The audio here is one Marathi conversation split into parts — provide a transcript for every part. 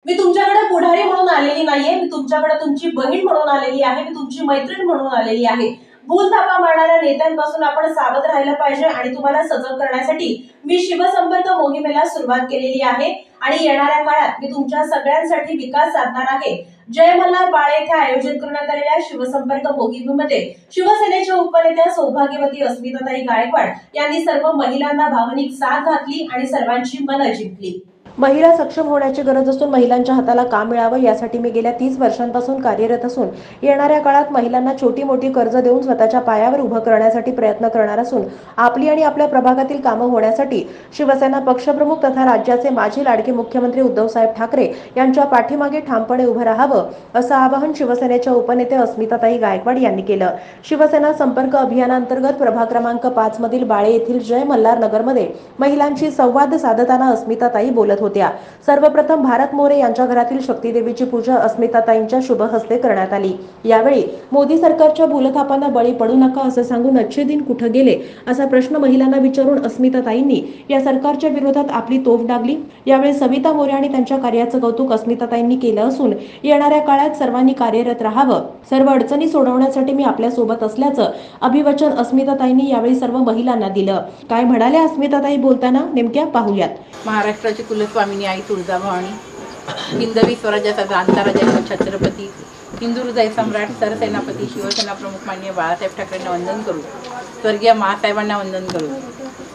मी तुमच्याकडे पुढारी म्हणून आलेली नाहीये, मी तुमच्याकडे तुमची बहीण म्हणून आलेली आहे, मी तुमची मैत्रीण म्हणून आलेली आहे। भूलथापा मारणाऱ्या नेत्यांपासून आपण सावध राहायला पाहिजे आणि तुम्हाला सजग करण्यासाठी मी शिवसंपर्क मोहिमेला सुरुवात केलेली आहे आणि येणाऱ्या काळात मी तुमच्या सगळ्यांसाठी विकास साधणार आहे। जय मल्हार बाळे येथे आयोजित करण्यात आलेल्या शिवसंपर्क मोहिमेमध्ये शिवसेनेच्या उपनेत्या सौभाग्यवती अस्मिताताई गायकवाड यांनी सर्व महिलांना भावनिक साथ घातली आणि सर्वांची मनं जिंकली। महिला सक्षम होण्याची गरज असून महिलांच्या हाताला काम मिळावं यासाठी मी गेल्या 30 वर्षांपासून कार्यरत असून येणाऱ्या काळात महिलांना छोटी मोठी कर्ज देऊन स्वतःच्या पायावर उभं करण्यासाठी प्रयत्न करणार असून आपली आणि आपल्या प्रभागातील कामं होण्यासाठी शिवसेना पक्षप्रमुख तथा राज्याचे माजी लाडके मुख्यमंत्री उद्धवसाहेब ठाकरे यांच्या पाठीमागे ठामपणे उभं राहावं असं आवाहन शिवसेनेच्या उपनेते अस्मिताताई गायकवाड यांनी केलं। शिवसेना संपर्क अभियानांतर्गत प्रभाग क्रमांक 5 मधील बाळे येथील जय मल्हार नगरमध्ये महिलांशी संवाद साधताना अस्मिताताई बोलत होत्या। सर्वप्रथम भारत मोरे यांच्या घरातील शक्तीदेवीची पूजा अस्मिताताईंच्या शुभ हस्ते करण्यात आली। यावेळी मोदी सरकारच्या भूलथापांना बळी पडू नका असं सांगून अच्छे दिन कुठे गेले असा प्रश्न महिलांना विचारून अस्मिताताईंनी या सरकारच्या विरोधात आपली तोफ डागली। यावेळी सविता मोरे आणि त्यांच्या कार्याचं कौतुक अस्मिताताईंनी केलं असून येणाऱ्या काळात सर्वांनी कार्यरत राहावं, सर्व अडचणी सोडवण्यासाठी मी आपल्या सोबत असल्याचं अभिवचन अस्मिताताईंनी यावेळी सर्व महिलांना दिलं। काय म्हणाल्या अस्मिताताई बोलताना नेमक्या पाहूयात। महाराष्ट्राची कुलस्वामिनी आई तुळजाभवानी, हिंदवी स्वराज्याचा जाणता राजा छत्रपती, हिंदू हृदय सम्राट सरसेनापती शिवसेना प्रमुख माननीय बाळासाहेब ठाकरेंना वंदन करू, स्वर्गीय महासाहेबांना वंदन करू,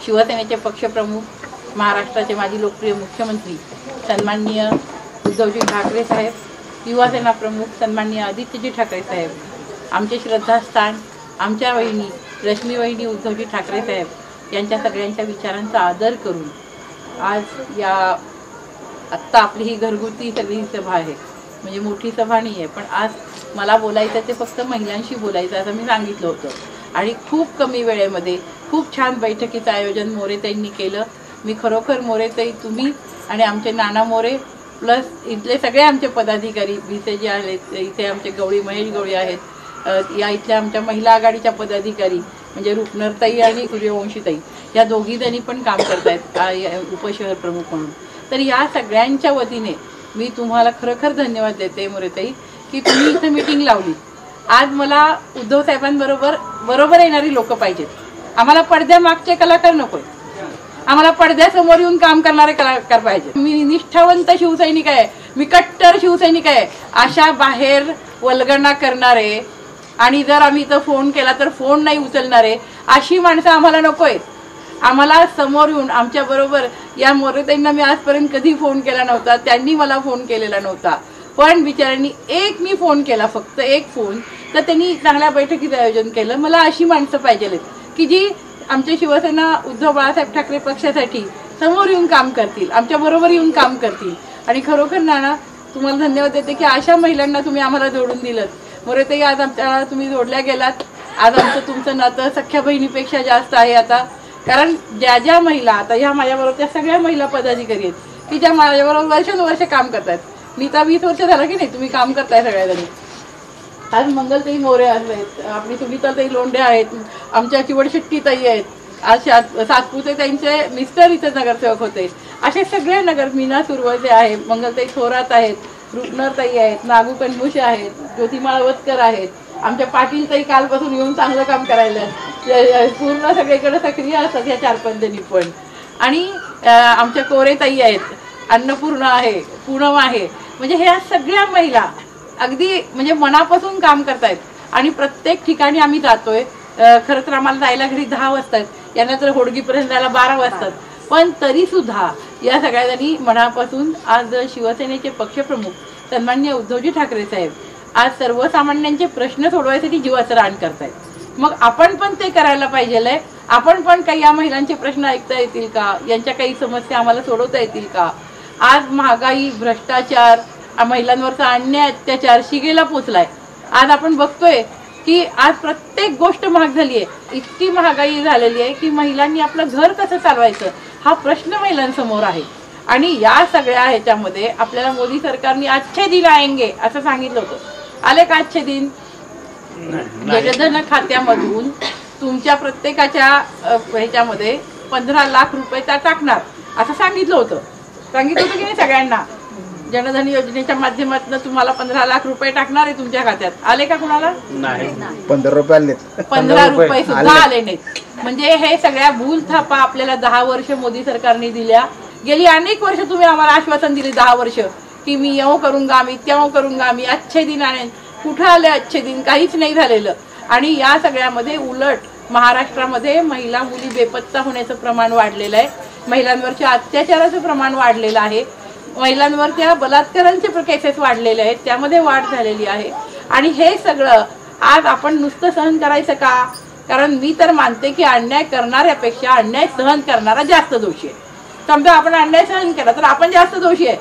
शिवसेनेचे पक्षप्रमुख महाराष्ट्राचे माजी लोकप्रिय मुख्यमंत्री सन्माननीय उद्धवजी ठाकरे साहेब, युवासेना प्रमुख सन्माननीय आदित्यजी ठाकरे साहेब, आमचे श्रद्धास्थान आमच्या वहिनी रश्मी वहिनी उद्धवजी ठाकरे साहेब यांच्या सगळ्यांच्या विचारांचा आदर करून आज या आत्ता आपली ही घरगुती सगळी सभा आहे, म्हणजे मोठी सभा नाही आहे, पण आज मला बोलायचं ते फक्त महिलांशी बोलायचं असं मी सांगितलं होतं आणि खूप कमी वेळेमध्ये खूप छान बैठकीचं आयोजन मोरेताईंनी केलं। मी खरोखर मोरेताई तुम्ही आणि आमचे नाना मोरे प्लस इथले सगळे आमचे पदाधिकारी भिसे जे आहेत, इथे आमचे गवळी महेश गवळी आहेत, या इथल्या आमच्या महिला आघाडीच्या पदाधिकारी म्हणजे रुपनरताई आणि सूर्यवंशीताई या दोघी जणी पण काम करतायत उपशहर प्रमुख म्हणून। तर या सगळ्यांच्या वतीने मी तुम्हाला खरोखर धन्यवाद देते मोरेताई की तुम्ही इथे मीटिंग लावली। आज मला उद्धव साहेबांबरोबर येणारी लोक पाहिजेत, आम्हाला पडद्यामागचे कलाकार नको, आम्हाला पडद्यासमोर येऊन काम करणारे कलाकार पाहिजे। मी निष्ठावंत शिवसैनिक आहे, मी कट्टर शिवसैनिक आहे, अशा बाहेर वल्गना करणारे आणि जर आम्ही इथं फोन केला तर फोन नाही उचलणारे अशी माणसं आम्हाला नको आहेत। आम्हाला समोर येऊन आमच्या बरोबर या मोरेताईंना मी आजपर्यंत कधी फोन केला नव्हता, त्यांनी मला फोन केलेला नव्हता, पण बिचाऱ्यांनी एक मी फोन केला, फक्त एक फोन, तर त्यांनी चांगल्या बैठकीचं आयोजन केलं। मला अशी माणसं पाहिजे की जी आमच्या शिवसेना उद्धव बाळासाहेब ठाकरे पक्षासाठी समोर येऊन काम करतील, आमच्या बरोबर येऊन काम करतील। आणि खरोखर नाना तुम्हाला धन्यवाद देते की अशा महिलांना तुम्ही आम्हाला जोडून दिलं। मोरेताई आज आमच्या तुम्ही जोडल्या गेलात, आज आमचं तुमचं नातं सख्या बहिणीपेक्षा जास्त आहे आता, कारण ज्या ज्या महिला आता ह्या माझ्याबरोबरच्या सगळ्या महिला पदाधिकारी आहेत की ज्या माझ्याबरोबर वर्षानुवर्ष काम करतायत, नीता 20 वर्ष झालं की नाही तुम्ही काम करताय सगळ्याजणी। आज मंगलताई मोरे आहेत, आपली सुनीताताई लोंढे आहेत, आमच्या चिवडशेट्टीताई आहेत, आज सातपुते त्यांचे मिस्टर इथे नगरसेवक होते, असे सगळे मीना सुरवसे आहे, मंगलताई थोरात आहेत, रुपनरताई आहेत, नागू कनमुशे आहेत, ज्योती माळवतकर आहेत, आमच्या पाटीलताई कालपासून येऊन चांगलं काम करायला पूर्ण सगळीकडे सक्रिय असतात ह्या 4-5 जणी पण। आणि आमच्या कोरेताई आहेत, अन्नपूर्णा आहे, पूनम आहे, म्हणजे ह्या सगळ्या महिला अगदी म्हणजे मनापासून काम करतायत आणि प्रत्येक ठिकाणी आम्ही जातोय। खरं तर आम्हाला जायला घरी 10 वाजतात, यांना तर होडगीपर्यंत जायला 12 वाजतात, पण तरी सुद्धा या सगळ्याजणी मनापासून आज शिवसेनेचे पक्षप्रमुख सन्माननीय उद्धवजी ठाकरे साहेब आज सर्वसामान्यांचे प्रश्न सोडवायसाठी जीवाचं रान करतायत। मग आपण पण ते करायला पाहिजे, आपण पण काही या महिलांचे प्रश्न ऐकता येतील का, यांच्या काही समस्या आम्हाला सोडवता येतील का। आज महागाई, भ्रष्टाचार, महिलांवरचा अन्याय अत्याचार शिगेला पोचलाय। आज आपण बघतोय की आज प्रत्येक गोष्ट महाग झाली आहे, इतकी महागाई झालेली आहे की महिलांनी आपलं घर कसं चालवायचं हा प्रश्न महिलांसमोर आहे। आणि या सगळ्या ह्याच्यामध्ये आपल्याला मोदी सरकारने अच्छे दिन आएंगे असं सांगितलं होतं, आले का अच्छे दिन? जनधन खात्यामधून तुमच्या प्रत्येकाच्या ह्याच्यामध्ये 15 लाख रुपये टाकणार असं सांगितलं होतं की नाही सगळ्यांना? जनधन योजनेच्या माध्यमातून तुम्हाला 15 लाख रुपये टाकणार आहे तुमच्या खात्यात. आले का कुणाला? नाही. 15 रुपये आले नाहीत. 15 रुपये सुद्धा आले नाहीत. म्हणजे हे सगळ्या भूल थापा आपल्याला 10 वर्ष मोदी सरकारने दिल्या. गेली अनेक वर्ष तुम्ही आम्हाला आश्वासन दिले 10 वर्ष की मी येऊ करूंगा, मी तेव्हा करूंगा, मी अच्छे दिन आणेन. कुठं आले अच्छे दिन? काहीच नाही झालेलं. आणि या सगळ्यामध्ये उलट महाराष्ट्रामध्ये महिला मुली बेपत्ता होण्याचं प्रमाण वाढलेलं आहे. महिलांवरच्या अत्याचाराचं प्रमाण वाढलेलं आहे. महिलांवरच्या बलात्कारांचे केसेस वाढलेले आहेत, त्यामध्ये वाढ झालेली आहे. आणि हे सगळं आज आपण नुसतं सहन करायचं का? कारण मी तर मानते की अन्याय करणाऱ्यापेक्षा अन्याय सहन करणारा जास्त दोषी आहे. समजा आपण अन्याय सहन केला तर आपण जास्त दोषी आहे.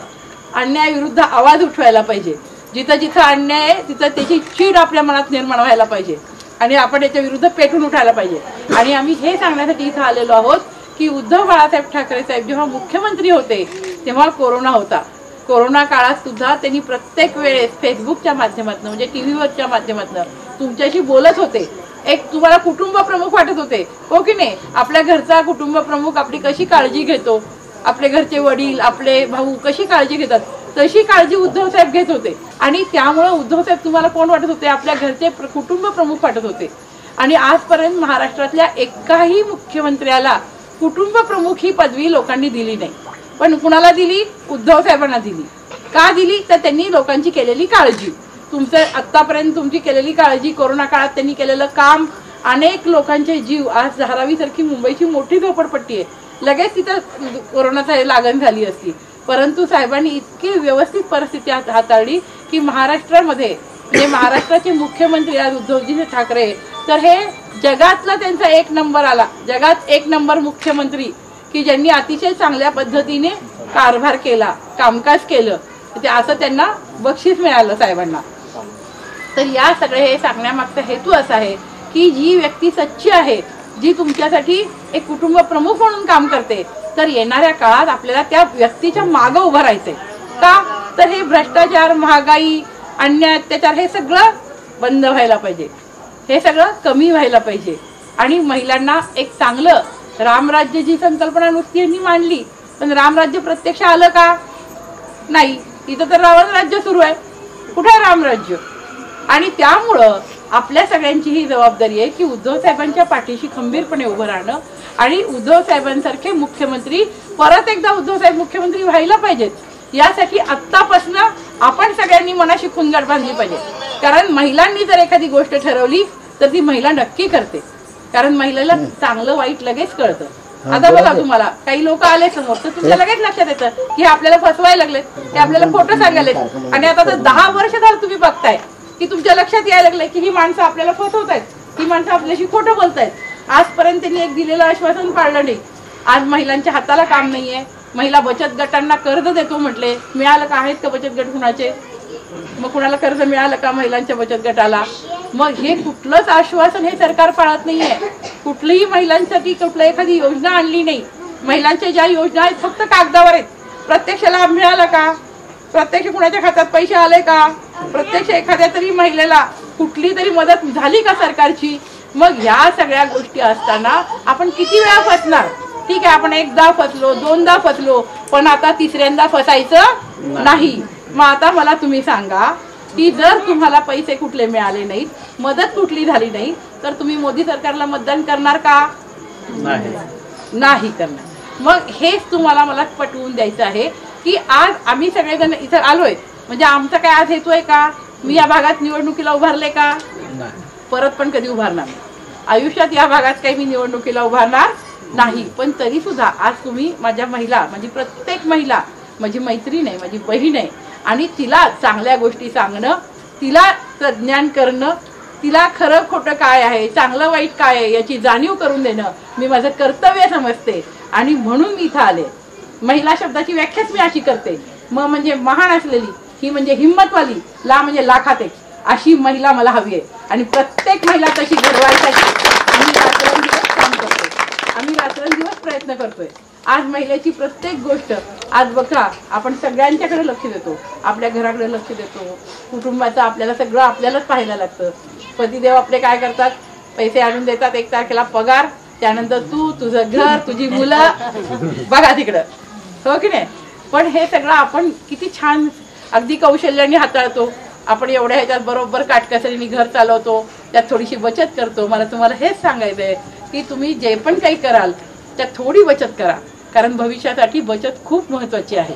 अन्यायाविरुद्ध आवाज उठवायला पाहिजे. जिथं जिथं अन्याय आहे तिथं त्याची चीड आपल्या मनात निर्माण व्हायला पाहिजे आणि आपण त्याच्या विरुद्ध पेटून उठायला पाहिजे. आणि आम्ही हे सांगण्यासाठी इथं आलेलो आहोत की उद्धव बाळासाहेब ठाकरे साहेब जेव्हा मुख्यमंत्री होते तेव्हा कोरोना होता. कोरोना काळात सुद्धा त्यांनी प्रत्येक वेळेस फेसबुकच्या माध्यमातून म्हणजे टीव्हीवरच्या माध्यमातून तुमच्याशी बोलत होते. एक तुम्हाला कुटुंब प्रमुख वाटत होते, हो की नाही? आपल्या घरचा कुटुंब प्रमुख आपली कशी काळजी घेतो, आपले घरचे वडील आपले भाऊ कशी काळजी घेतात तशी काळजी उद्धव साहेब घेत होते. आणि त्यामुळे उद्धव साहेब तुम्हाला कोण वाटत होते? आपल्या घरचे कुटुंब प्रमुख वाटत होते. आणि आजपर्यंत महाराष्ट्रातल्या एकाही मुख्यमंत्र्याला कुटुंब प्रमुख ही पदवी लोकांनी दिली नाही. पण कुणाला दिली? उद्धव साहेबांना दिली. का दिली? तर त्यांनी लोकांची केलेली काळजी, तुमचं आतापर्यंत तुमची केलेली काळजी, कोरोना काळात त्यांनी केलेलं काम, अनेक लोकांचे जीव. आज धारावीसारखी मुंबईची मोठी झोपडपट्टी आहे, लगेच तिथं कोरोनाची लागण झाली असती. परंतु साहेबांनी इतकी व्यवस्थित परिस्थिती हाताळली की महाराष्ट्रामध्ये म्हणजे महाराष्ट्राचे मुख्यमंत्री आज उद्धवजी ठाकरे, तर हे जगातला त्यांचा 1 नंबर आला. जगात 1 नंबर मुख्यमंत्री की ज्यांनी अतिशय चांगल्या पद्धतीने कारभार केला, कामकाज केलं, ते असं त्यांना बक्षीस मिळालं साहेबांना. तर या सगळे हे सांगण्यामागचा हेतू असा आहे की जी व्यक्ती सच्ची आहे, जी तुमच्यासाठी एक कुटुंब प्रमुख म्हणून काम करते, तर येणाऱ्या काळात आपल्याला त्या व्यक्तीच्या मागं उभं राहायचंय. का? तर हे भ्रष्टाचार, महागाई, अन्याय, अत्याचार हे सगळं बंद व्हायला पाहिजे, हे सगळं कमी व्हायला पाहिजे. आणि महिलांना एक चांगलं रामराज्य जी संकल्पना नुसती यांनी मांडली, पण रामराज्य प्रत्यक्ष आलं का? नाही. इथं तर रावण राज्य सुरू आहे, कुठे रामराज्य? आणि त्यामुळं आपल्या सगळ्यांची ही जबाबदारी आहे की उद्धव साहेबांच्या पाठीशी खंबीरपणे उभं राहणं आणि उद्धव साहेबांसारखे मुख्यमंत्री परत एकदा उद्धव साहेब मुख्यमंत्री व्हायला पाहिजेत. यासाठी आत्तापासून आपण सगळ्यांनी मनाशी खुणगाठ बांधली पाहिजे. कारण महिलांनी जर एखादी गोष्ट ठरवली तर ती महिला नक्की करते. कारण महिलेला चांगलं वाईट लगेच कळतं. आता बघा, तुम्हाला काही लोक आले समोर तर तुमच्या लगेच लक्षात येतं की हे आपल्याला फसवायला लागलेत, ते आपल्याला खोटं सांगायलेत. आणि आता तर 10 वर्ष झालं तुम्ही बघताय की तुमच्या लक्षात यायला लागलंय की ही माणसं आपल्याला फसवतायत, ही माणसं आपल्याशी खोटं बोलतायत. आजपर्यंत त्यांनी एक दिलेलं आश्वासन पाळलं नाही. आज महिलांच्या हाताला काम नाहीये. महिला बचत गटांना कर्ज देतो म्हटले, मिळालं का? आहेत का बचत गट कुणाचे? मग कुणाला कर्ज मिळालं का महिलांच्या बचत गटाला? मग हे कुठलंच आश्वासन हे सरकार पाळत नाहीये. कुठलीही महिलांसाठी कुठली एखादी योजना आणली नाही. महिलांच्या ज्या योजना आहेत फक्त कागदावर आहेत. प्रत्यक्ष लाभ मिळाला का? प्रत्यक्ष कुणाच्या खात्यात पैसे आले का? प्रत्यक्ष एखाद्या तरी महिलेला कुठली तरी मदत झाली का सरकारची? मग ह्या सगळ्या गोष्टी असताना आपण किती वेळा फसणार? ठीक आहे, आपण एकदा फसलो, 2दा फसलो, पण आता 3ऱ्यांदा फसायचं नाही. मग आता मला तुम्ही सांगा की जर तुम्हाला पैसे कुठले मिळाले नाहीत, मदत कुठली झाली नाही, तर तुम्ही मोदी सरकारला मतदान करणार का? नाही करणार. मग हेच तुम्हाला मला पटवून द्यायचं आहे की आज आम्ही सगळेजण इथं आलोय म्हणजे आमचा काय आज हेतू आहे का मी या भागात निवडणुकीला उभारले का? परत पण कधी उभारणार नाही आयुष्यात. या भागात काही मी निवडणुकीला उभारणार नाही. पण तरी सुद्धा आज तुम्ही माझ्या महिला, म्हणजे प्रत्येक महिला माझी मैत्रीण आहे, माझी बहीण आहे, आणि तिला चांगल्या गोष्टी सांगणं, तिला प्रज्ञान करणं, तिला खरं खोटं काय आहे, चांगलं वाईट काय आहे याची जाणीव करून देणं मी माझं कर्तव्य समजते. आणि म्हणून मी इथं आले. महिला शब्दाची व्याख्याच मी अशी करते, म म्हणजे महान असलेली, ही म्हणजे हिंमतवाली, ला म्हणजे लाखात एक, अशी महिला मला हवी आहे. आणि प्रत्येक महिला तशी घडवायसाठी आम्ही रात्रंदिवस काम करतोय, आम्ही रात्रंदिवस प्रयत्न करतोय. आज महिलेची प्रत्येक गोष्ट, आज बघा आपण सगळ्यांच्याकडे लक्ष देतो, आपल्या घराकडे लक्ष देतो, कुटुंबाचं आपल्याला सगळं आपल्यालाच पाहायला लागतं. पतिदेव आपले काय करतात? पैसे आणून देतात, 1 तारखेला पगार, त्यानंतर तू, तुझं घर, तुझी मुलं, बघा तिकडं, हो की नाही? पण हे सगळं आपण किती छान अगदी कौशल्याने हाताळतो. आपण एवढ्या ह्याच्यात बरोबर काटकसरीने घर चालवतो, त्यात थोडीशी बचत करतो. मला तुम्हाला हेच सांगायचं आहे की तुम्ही जे पण काही कराल त्यात थोडी बचत करा, कारण भविष्यासाठी बचत खूप महत्त्वाची आहे.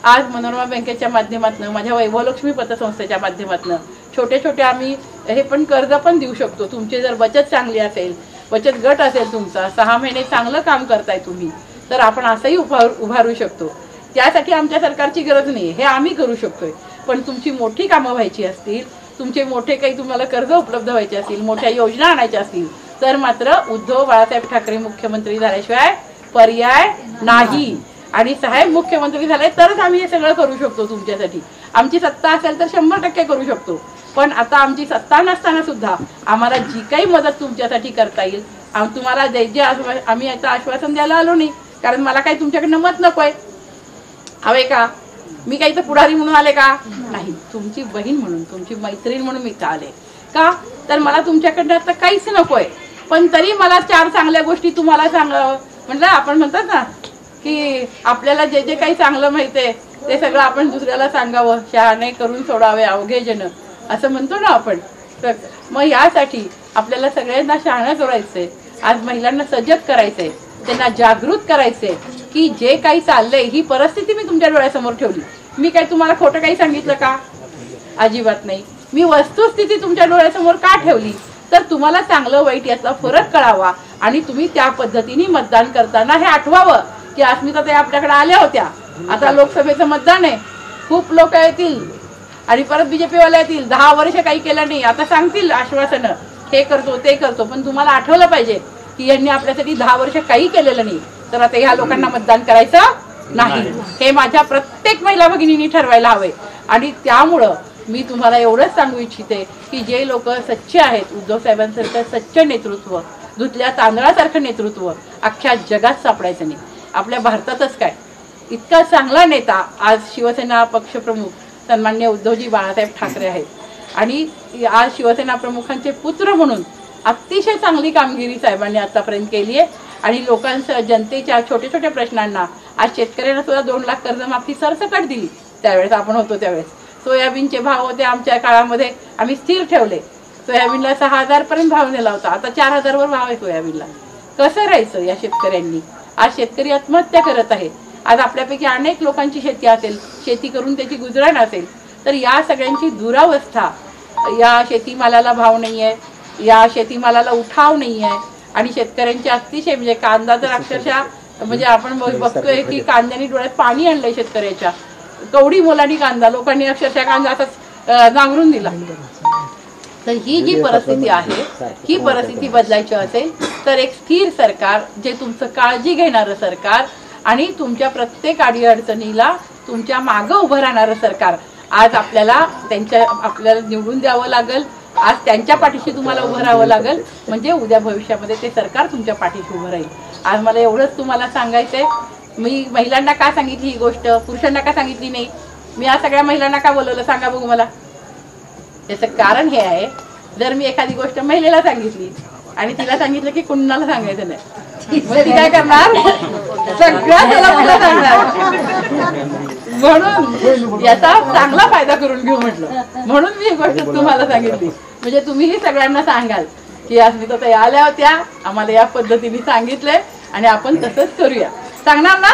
आज मनोरमा बँकेच्या माध्यमातून, माझ्या वैभवलक्ष्मी पतसंस्थेच्या माध्यमातून छोटे छोटे आम्ही हे पण कर्ज पण देऊ शकतो. तुमची जर बचत चांगली असेल, बचत गट असेल तुमचा, 6 महिने चांगलं काम करताय तुम्ही, तर आपण असंही उभारू शकतो. त्यासाठी आमच्या सरकारची गरज नाही, हे आम्ही करू शकतोय. पण तुमची मोठी कामं व्हायची असतील, तुमचे मोठे काही तुम्हाला कर्ज उपलब्ध व्हायचे असतील, मोठ्या योजना आणायच्या असतील, तर मात्र उद्धव बाळासाहेब ठाकरे मुख्यमंत्री झाल्याशिवाय पर्याय नाही. आणि साहेब मुख्यमंत्री झाले तरच आम्ही हे सगळं करू शकतो तुमच्यासाठी. आमची सत्ता असेल तर 100% करू शकतो. पण आता आमची सत्ता नसताना सुद्धा आम्हाला जी काही मदत तुमच्यासाठी करता येईल, तुम्हाला जे आम्ही याचं आश्वासन द्यायला आलो नाही, कारण मला काही तुमच्याकडनं मत नकोय. हवे का? मी काही तर पुढारी म्हणून आले का? नाही, तुमची बहीण म्हणून, तुमची मैत्रीण म्हणून मी आले. का? तर मला तुमच्याकडनं तर काहीच नकोय, पण तरी मला 4 चांगल्या गोष्टी तुम्हाला सांगावं म्हटलं. आपण म्हणतात ना की आपल्याला जे जे काही चांगलं माहितीये ते सगळं आपण दुसऱ्याला सांगावं. शहाणे करून सोडावे अवघे जन, असं म्हणतो ना आपण. तर मग यासाठी आपल्याला सगळ्यांना शहाणं करायचंय. आज महिलांना सजग करायचंय, त्यांना जागृत करायचंय की जे काही चाललंय, ही परिस्थिती मी तुमच्या डोळ्यासमोर ठेवली. मी काय तुम्हाला खोटं काही सांगितलं का? अजिबात नाही. मी वस्तुस्थिती तुमच्या डोळ्यासमोर का ठेवली? तर तुम्हाला चांगलं वाईट याचा फरक कळावा आणि तुम्ही त्या पद्धतीने मतदान करताना हे आठवावं की अस्मिताताई आपल्याकडे आल्या होत्या. आता लोकसभेचं मतदान आहे, खूप लोक येतील आणि परत बीजेपीवाले येतील. 10 वर्ष काही केलं नाही, आता सांगतील आश्वासनं, हे करतो ते करतो. पण तुम्हाला आठवलं पाहिजे की यांनी आपल्यासाठी 10 वर्ष काही केलेलं नाही, तर आता ह्या लोकांना मतदान करायचं नाही. हे माझ्या प्रत्येक महिला भगिनींनी ठरवायला हवे. आणि त्यामुळं मी तुम्हाला एवढंच सांगू इच्छिते की जे लोक सच्चे आहेत, उद्धव साहेबांसारखं सच्च नेतृत्व, धुतल्या तांदळासारखं नेतृत्व अख्ख्या जगात सापडायचं नाही. आपल्या भारतातच काय, इतका चांगला नेता आज शिवसेना पक्षप्रमुख सन्मान्य उद्धवजी बाळासाहेब ठाकरे आहेत. आणि आज शिवसेना प्रमुखांचे पुत्र म्हणून अतिशय चांगली कामगिरी साहेबांनी आतापर्यंत केली आहे. आणि लोकांच्या, जनतेच्या छोट्या छोट्या प्रश्नांना, आज शेतकऱ्यांना सुद्धा 2 लाख कर्जमाफी सरसकट दिली. त्यावेळेस आपण होतो त्यावेळेस सोयाबीनचे भाव होते आमच्या काळामध्ये, आम्ही स्थिर ठेवले. सोयाबीनला 6,000 पर्यंत भाव नेला होता, आता 4,000 वर भाव आहे सोयाबीनला. कसं राहायचं या शेतकऱ्यांनी? आज शेतकरी आत्महत्या करत आहे. आज आपल्यापैकी अनेक लोकांची शेती असेल, शेती करून त्याची गुजरण असेल, तर या सगळ्यांची दुरावस्था, या शेतीमालाला भाव नाही आहे, या शेतीमालाला उठाव नाही आहे. आणि शेतकऱ्यांची अतिशय, म्हणजे कांदा तर अक्षरशः, म्हणजे आपण बघतोय की कांद्याने डोळ्यात पाणी आणलंय शेतकऱ्याच्या. कवडी मोलानी कांदा, लोकांनी अक्षरशः कांदा असाच नांगरून दिला. तर ही जी परिस्थिती आहे, ही परिस्थिती बदलायची असेल तर एक स्थिर सरकार, जे तुमचं काळजी घेणारं सरकार आणि तुमच्या प्रत्येक अडीअडचणीला तुमच्या मागं उभं राहणारं सरकार, आज आपल्याला निवडून द्यावं लागेल. आज त्यांच्या पाठीशी तुम्हाला उभं राहावं लागेल, म्हणजे उद्या भविष्यामध्ये ते सरकार तुमच्या पाठीशी उभं राहील. आज मला एवढंच तुम्हाला सांगायचंय. मी महिलांना का सांगितली ही गोष्ट, पुरुषांना का सांगितली नाही? मी या सगळ्या महिलांना का बोलवलं सांगा बघू मला. त्याचं कारण हे आहे, जर मी एखादी गोष्ट महिलेला सांगितली आणि तिला सांगितलं की कुणाला सांगायचं नाही, मग ती काय करणार? सगळ्या त्याला सांगणार. म्हणून याचा चांगला फायदा करून घेऊ म्हटलं, म्हणून मी ही गोष्ट तुम्हाला सांगितली. म्हणजे तुम्हीही सगळ्यांना सांगाल की अस्मिताताई आल्या होत्या, आम्हाला या पद्धतीने सांगितलंय आणि आपण तसंच करूया. सांगणार ना?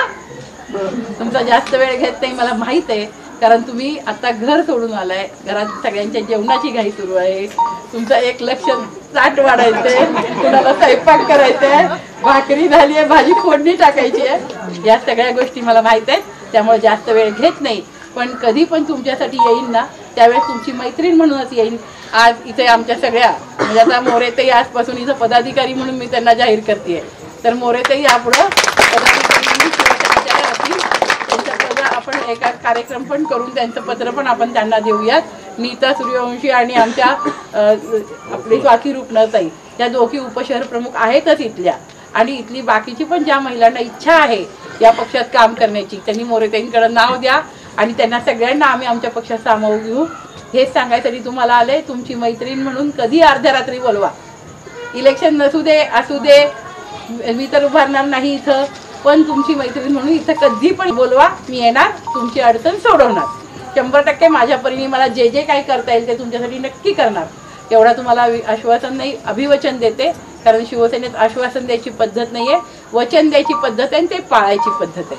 तुमचा जास्त वेळ घेत नाही मला माहित आहे, कारण तुम्ही आता घर सोडून आलाय. घरात सगळ्यांच्या जेवणाची घाई सुरू आहे. तुमचं एक लक्ष ताट वाढायचंय, कुणाला स्वयंपाक करायचंय, भाकरी झाली आहे, भाजी फोडणी टाकायची आहे. या सगळ्या गोष्टी मला माहित आहेत, त्यामुळे जास्त वेळ घेत नाही. पण कधी पण तुमच्यासाठी येईन ना, त्यावेळेस तुमची मैत्रीण म्हणूनच येईन. आज इथे आमच्या सगळ्या, म्हणजे आता मोरेताई आजपासून इथं पदाधिकारी म्हणून मी त्यांना जाहीर करते. तर मोरेताई यापुढं पदाधिकारी म्हणून शिवसेनेच्या राहतील. त्यांच्या आपण एका कार्यक्रम पण करून त्यांचं पत्र पण आपण त्यांना देऊयात. नीता सूर्यवंशी आणि आमच्या आपली स्वाती रुपनरताई, त्या दोघी उपशहर प्रमुख आहेतच इथल्या. आणि इथली बाकीची पण ज्या महिलांना इच्छा आहे या पक्षात काम करण्याची, त्यांनी मोरेताईंकडे नाव द्या आणि त्यांना सगळ्यांना आम्ही आमच्या पक्षात सामावून घेऊ. हेच सांगायसाठी तुम्हाला आले. तुमची मैत्रीण म्हणून कधी अर्ध्या रात्री बोलवा. इलेक्शन नसू दे असू दे, मी तर उभारणार नाही इथं, पण तुमची मैत्रीण म्हणून इथं कधी पण बोलवा, मी येणार, तुमची अडचण सोडवणार. 100% माझ्या परीने मला जे जे काही करता येईल ते तुमच्यासाठी नक्की करणार, एवढा तुम्हाला आश्वासन नाही, अभिवचन देते. कारण शिवसेनेत आश्वासन द्यायची पद्धत नाही आहे, वचन द्यायची पद्धत आहे आणि ते पाळायची पद्धत आहे.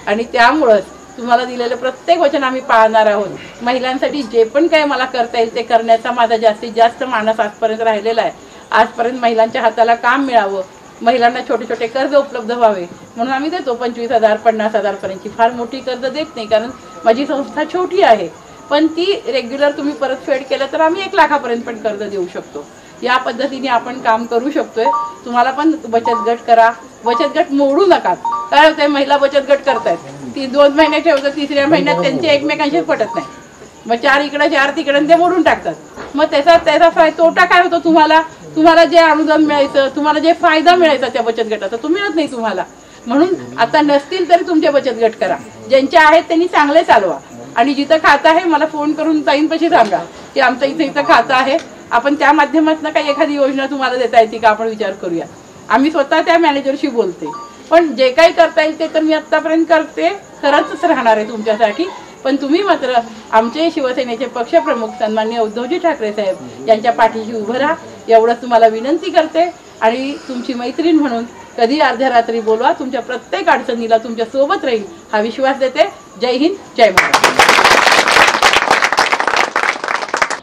आणि त्यामुळंच तुम्हाला दिलेलं प्रत्येक वचन आम्ही पाळणार आहोत. महिलांसाठी जे पण काही मला करता येईल ते करण्याचा माझा जास्तीत जास्त मानस आजपर्यंत राहिलेला आहे. आजपर्यंत महिलांच्या हाताला काम मिळावं, महिलांना छोटे छोटे कर्ज उपलब्ध व्हावे म्हणून आम्ही देतो. 25,000 50,000 पर्यंतची फार मोठी कर्ज देत नाही, कारण माझी संस्था छोटी आहे. पण ती रेग्युलर तुम्ही परतफेड केलं तर आम्ही 1 लाखापर्यंत पण कर्ज देऊ शकतो. या पद्धतीने आपण काम करू शकतोय. तुम्हाला पण बचत गट करा, बचत गट मोडू नका. काय होतंय, महिला बचत गट करतायत, ती 2 महिने ठेवतात, 3ऱ्या महिन्यात त्यांचे एकमेकांशी पटत नाही, मग 4 इकडे 4 तिकडे ते मोडून टाकतात. मग त्याचा तोटा काय होतो, तुम्हाला जे अनुदान मिळायचं, तुम्हाला जे फायदा मिळायचा त्या बचत गटाचा तो मिळत नाही तुम्हाला. म्हणून आता नसतील तरी तुमचे बचत गट करा, ज्यांचे आहेत त्यांनी चांगले चालवा. आणि जिथं खातं आहे मला फोन करून ताईंपाशी सांगा की आमचं इथं खातं आहे, आपण त्या माध्यमातून काही एखादी योजना तुम्हाला देता येते का, आपण विचार करूया. आम्ही स्वतः त्या मॅनेजरशी बोलते. पण जे काही करता येईल ते तर मी आत्तापर्यंत करतच राहणार आहे तुमच्यासाठी. पण तुम्ही मात्र आमचे शिवसेनेचे पक्षप्रमुख सन्माननीय उद्धवजी ठाकरे साहेब यांच्या पाठीशी उभं राहा, एवढंच तुम्हाला विनंती करते. आणि तुमची मैत्रीण म्हणून कधी अर्ध्या रात्री बोलवा, तुमच्या प्रत्येक अडचणीला तुमच्या सोबत राहील हा विश्वास देते. जय हिंद, जय महाराष्ट्र.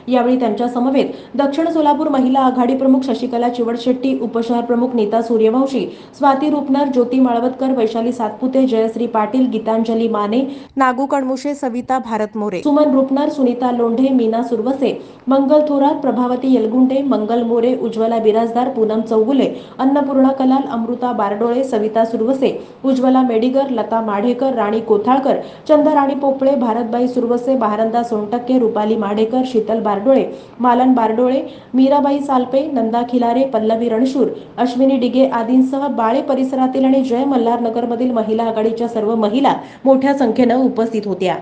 यावेळी त्यांच्या समवेत दक्षिण सोलापूर महिला आघाडी प्रमुख शशिकला चिवडशेट्टी, उपशहर प्रमुख नीता सूर्यवंशी, स्वाती रुपनर, ज्योती माळवतकर, वैशाली सातपुते, जयश्री पाटील, गीतांजली माने, नागू कणमुशे, सविता भारत मोरे, सुमन रुपनर, सुनीता लोंढे, मीना सुरवसे, मंगल थोरात, प्रभावती येलगुंडे, मंगल मोरे, उज्ज्वला बिराजदार, पूनम चौगुले, अन्नपूर्णा कलाल, अमृता बारडोळे, सविता सुरवसे, उज्ज्वला मेडिगर, लता माढेकर, राणी कोथाळकर, चंद्रराणी पोपळे, भारतबाई सुरवसे, बहारंदा सोनटक्के, रुपाली माढेकर, शीतल बारडोळे, मालन बारडोळे, मीराबाई सालपे, नंदा खिलारे, पल्लवी रणशूर, अश्विनी डिगे आदींसह बाळे परिसरातील आणि जय मल्हार नगरमधील महिला आघाडीच्या सर्व महिला मोठ्या संख्येने उपस्थित होत्या.